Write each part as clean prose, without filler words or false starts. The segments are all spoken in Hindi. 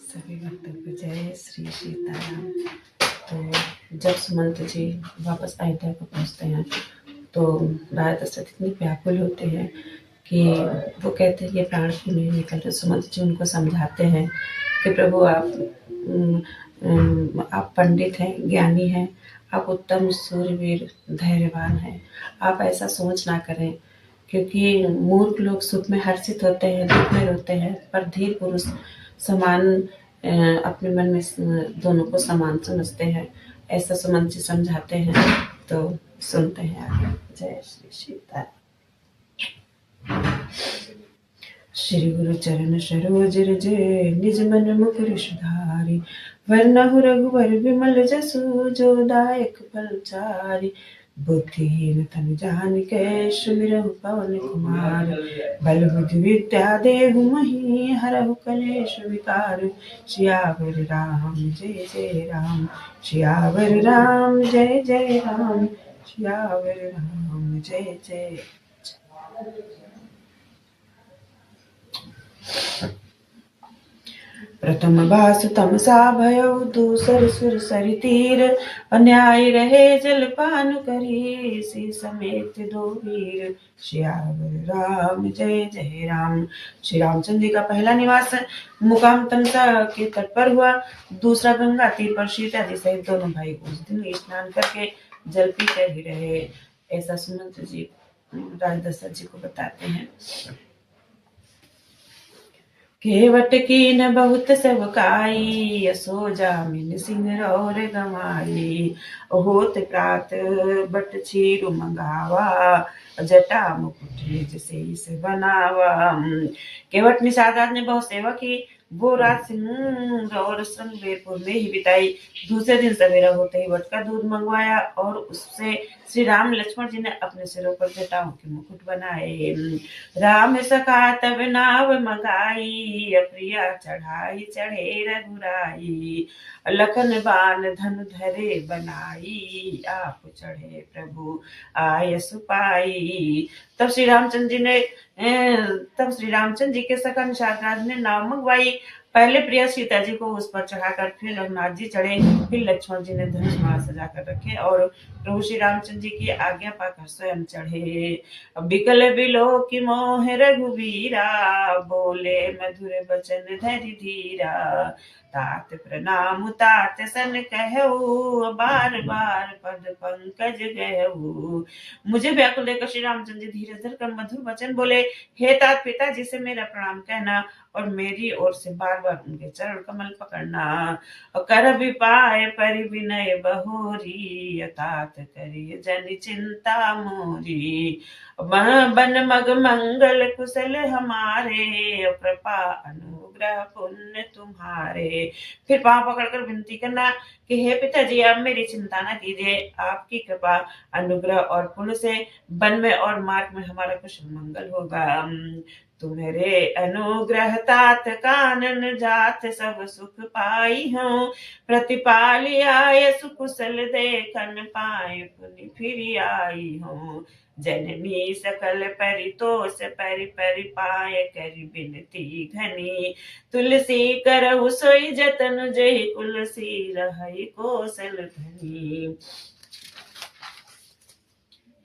सभी भक्तों को जय श्री सीताराम। तो जब सुमंत जी वापस अयोध्या को पहुंचते हैं तो राजा दशरथ इतनी व्याकुल होते हैं कि वो कहते हैं ये प्राण क्यों नहीं निकल रहे। सुमंत जी उनको समझाते हैं कि प्रभु आप पंडित हैं, ज्ञानी हैं, आप उत्तम सूरवीर धैर्यवान हैं, आप ऐसा सोच ना करें, क्योंकि मूर्ख लोग सुख में हर्षित होते हैं, दुख में रोते हैं, पर धीर पुरुष समान अपने मन में दोनों को समान समझते हैं। ऐसा सुमंत जी समझाते हैं तो सुनते हैं आगे। जय श्री सीताराम। श्री गुरु चरण सरोज रज निज मन मुकुर सुधारि, वरनहु रघुवर विमल जसु जो दायक फलचारि। बुद्धिहीन तनु जानिके सुमिरहु पवन कुमार, बल बुद्धि विद्या देहु महि हरहु कलेश विकार। सियावर राम जय जय राम, सियावर राम जय जय राम, सियावर राम जय जय। प्रथम बासु तमसा भयउ, दूसर सुर सरि तीर। अन्याय रहे जल पान करी, सी समेत दो वीर। सियावर राम जय जय राम। श्री रामचंद्र जी का पहला निवास मुकाम तमसा के तट पर हुआ, दूसरा गंगा तीर पर सीता जी सहित दोनों भाई उस दिन स्नान करके जल पी कर ही रहे। ऐसा सुमंत जी राजा दशरथ जी को बताते हैं। केवट कीन बहुत सेवकाई, यसो जामिन सिंह और गमाई। होत प्रात बट छीरु मंगावा, जटा मुकुट निज शेष बनावा। केवट निषाद ने बहुत सेवा की, वो रात सिंह और श्रृंगवेरपुर में ही बिताई। दूसरे दिन सवेरा होते ही वट का दूध मंगवाया और उससे श्री राम लक्ष्मण जी ने अपने सिरों पर जटाओं के मुकुट बनाए। राम सखा तब नाव मंगाई, अप्रिया चढ़ाई चढ़े रघुराई। लखन बान धनु धरे बनाई, आप चढ़े प्रभु आय सुपाई। तब श्री रामचंद्र जी के सखा निषाद ने नाव मंगवाई। पहले प्रिया सीता जी को उस पर चढ़ाकर फिर रघुनाथ जी चढ़े, फिर लक्ष्मण जी ने धनुष माला सजाकर रखे और प्रभु श्री रामचंद्र जी की आज्ञा पाकर स्वयं चढ़े। बिकल बिलो की मोह रघुवीरा, बोले मधुर बचन धरि धीरा। तात प्रणाम तात सन कहऊ, बार बार पद पंकज गहऊ। मुझे व्याकुल देखकर श्री रामचंद्र जी धीरे धरकर मधुर वचन बोले, हे तात पिता जी से मेरा प्रणाम कहना और मेरी ओर से बार बार उनके चरण कमल पकड़ना। कर विपाय परि विनय बहोरी, तात करिय जन चिंता मोरी। बन मग मंगल कुशल हमारे, कृपा अनुग्रह पुण्य तुम्हारे। फिर पांव पकड़कर विनती करना कि हे पिताजी आप मेरी चिंता न कीजिए, आपकी कृपा अनुग्रह और पुण्य से वन में और मार्ग में हमारा कुशल मंगल होगा। तुम्हारे अनुग्रह तात कानन जात सब सुख पाई हूँ। प्रतिपाली आय सुकुशल देखन पाए, पुनि फिर आई हूँ। जननी सकल परितोष परि परि पाए, करि बिनती घनी। तुलसी करहु सोई जतन, जय तुलसी रहई कौशल धनी।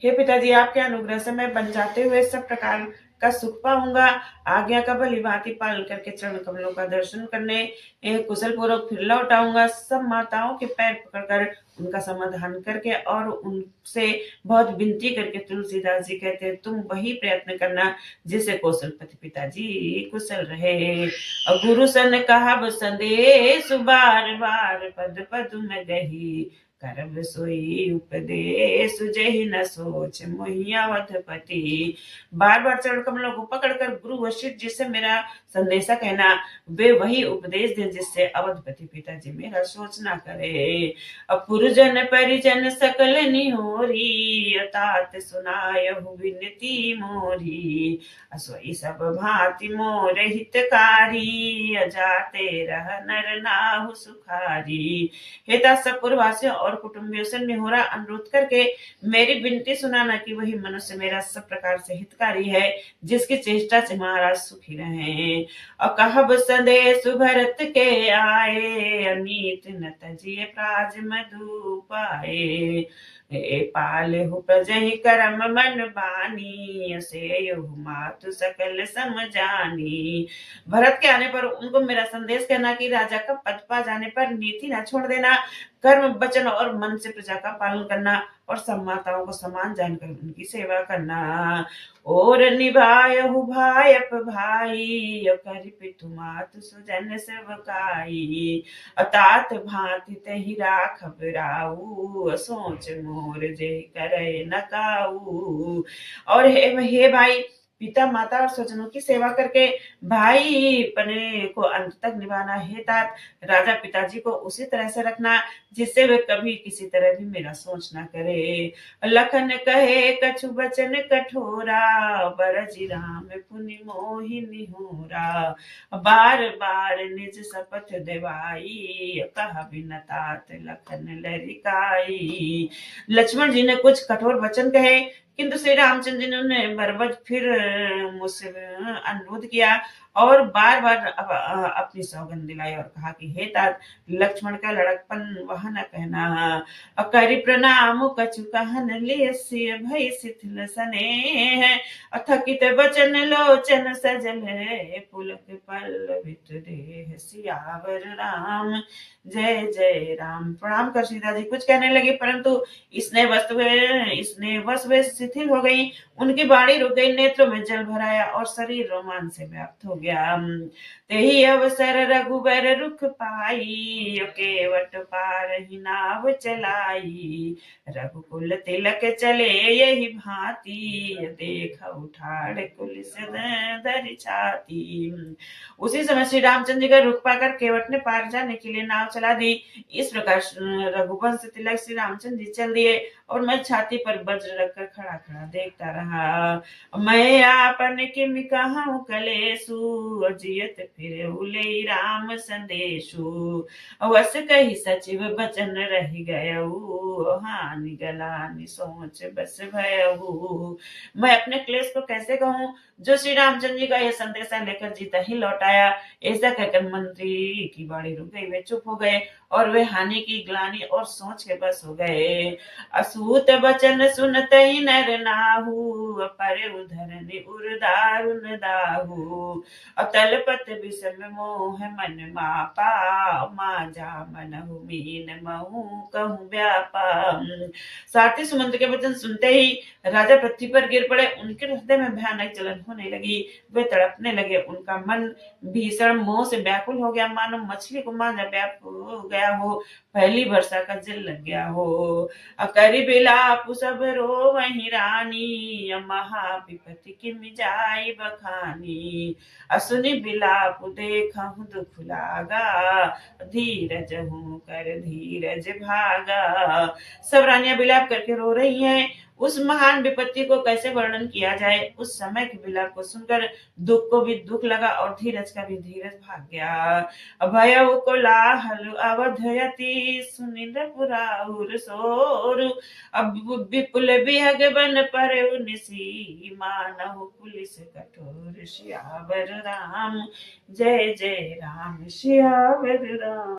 हे पिताजी आपके अनुग्रह से मैं बन जाते हुए सब प्रकार का सुख पाऊंगा। आज्ञा का भली भांति पालन करके चरण कमलों का दर्शन करने कुशल पूर्वक फिर लौट आऊंगा। सब माताओं के पैर पकड़कर उनका समाधान करके और उनसे बहुत विनती करके तुलसीदास जी कहते हैं, तुम वही प्रयत्न करना जिससे कौशलपति पिताजी कुशल रहे। और गुरु सन कहा संदेश, बार बार पद पद में गही। करब सोई उपदेश, जहि न सोच मोहि अवधपति। बार बार चरण कमलों को पकड़कर गुरु वशिष्ठ जी से मेरा संदेशा कहना, वे वही उपदेश दें जिससे अवधपति पिताजी मेरा सोच ना करे। पुरजन परिजन सकल निहोरी, तात सुनायहु विनती मोरी। असोई सब भांति मोर हितकारी, जाते रह नर नाहु सुखारी। हे तात सब पूर्ववासियों और और कुटुंबियों से निहोरा अनुरोध करके मेरी विनती सुनाना कि वही मनुष्य मेरा सब प्रकार से हितकारी है, जिसकी चेष्टा से महाराज सुखी रहे। और कहब संदेश भरत के आए, अनीत न तजिए प्राज मधु पाए। हे पालहु प्रजहि करम मन बानी, सेयहु मातु सकल समझानी। भरत के आने पर उनको मेरा संदेश कहना कि राजा का पद पा जाने पर नीति न छोड़ देना, कर्म वचन और मन से प्रजा का पालन करना और सब माताओं को समान जानकर उनकी सेवा करना। और निभायहु भाई अप भाई, करि पितु मातु सुजन सेवकाई। अतात भांति तहि राखब राऊ, सोच मोर जे करे न काऊ। और हे भाई, पिता माता और स्वजनों की सेवा करके भाई पने को अंत तक निभाना है। तात राजा पिताजी को उसी तरह से रखना जिससे वे कभी किसी तरह भी मेरा सोच ना करे। लखन कहे कछु बचन कठोरा, बरजी राम पुनि मोहि निहोरा। बार बार निज शपथ दिवाई, कहा बिन तात लखन लरिकाई। लक्ष्मण जी ने कुछ कठोर वचन कहे, किंतु श्री रामचंद्र जी ने उन्हें बरबस फिर मुझसे अनुरोध किया और बार बार अपनी सौगंध दिलाई और कहा कि हे तात, लक्ष्मण का लड़कपन वह न कहना। करि प्रणाम कछु कहन लेसिय, भई शिथिल स्नेह। अथकित बचन लोचन सजल, पुलक पल्लवित देह। सियावर राम जय जय राम। प्रणाम कर सीता जी कुछ कहने लगी, परंतु इसने वश वे शिथिल हो गई। उनकी बाणी रुक गई, नेत्रों में जल भर आया और शरीर रोमांच से व्याप्त हो गया। तेहि अवसर रघुबर रुख पाई, केवट पार ही नाव चलाई। रघुकुल तिलक चले यही भांति, देख उठाड़ कुलिस धरि छाती। उसी समय श्री रामचंद्र जी का रुख पाकर केवट ने पार जाने के लिए नाव चला दी। इस प्रकार रघुवंश तिलक श्री रामचंद्र जी चल दिए और मैं छाती पर वज्र रखकर खड़ा खड़ा देखता रहा। मैं आपन किम कहूं कलेसु, जियत फिर उले राम संदेशु। वस कही सचिव बचन रह गयऊ, हानि गलानि सोच बस भयऊ। मैं अपने क्लेश को कैसे कहूं, जो श्री रामचंद्र जी का यह संदेशा लेकर जीता ही लौट आया। ऐसा कहकर मंत्री की बाड़ी रुक गई, वे चुप हो गए और वे हानि की ग्लानि और सोच के बस हो गए। असूत बचन सुनते ही नर नाहू, पर उधरनि उर दारुन दाहू। अतलपत विषम मोह मन मापा, माजा मनहु मीन महु कहूं व्यापा। सारथी सुमंत्र के वचन सुनते ही राजा पृथ्वी पर गिर पड़े। उनके हृदय में भयानक जलन होने लगी, वे तड़पने लगे। उनका मन भीषण मोह से व्याकुल हो गया, मानो मछली को मांझा व्याकुल हो गया हो, पहली वर्षा का जल लग गया हो। अकरि बिलाप सब रो वही रानी, महा विपत्ति किम जाय बखानी। असुनि बिलाप देखहु दुख लागा, धीरज हूं कर धीरज भागा। सब रानियां बिलाप करके रो रही हैं। उस महान विपत्ति को कैसे वर्णन किया जाए। उस समय के विलाप को सुनकर दुख को भी दुख लगा और धीरज का भी धीरज भाग गया। भयउ कोलाहल अवधयति, सुनि नृपुराउर सोर। अब विपुल बिहग बन परउ निसी, मानहु पुलिस कठोर। सियावर राम जय जय राम, सियावर राम।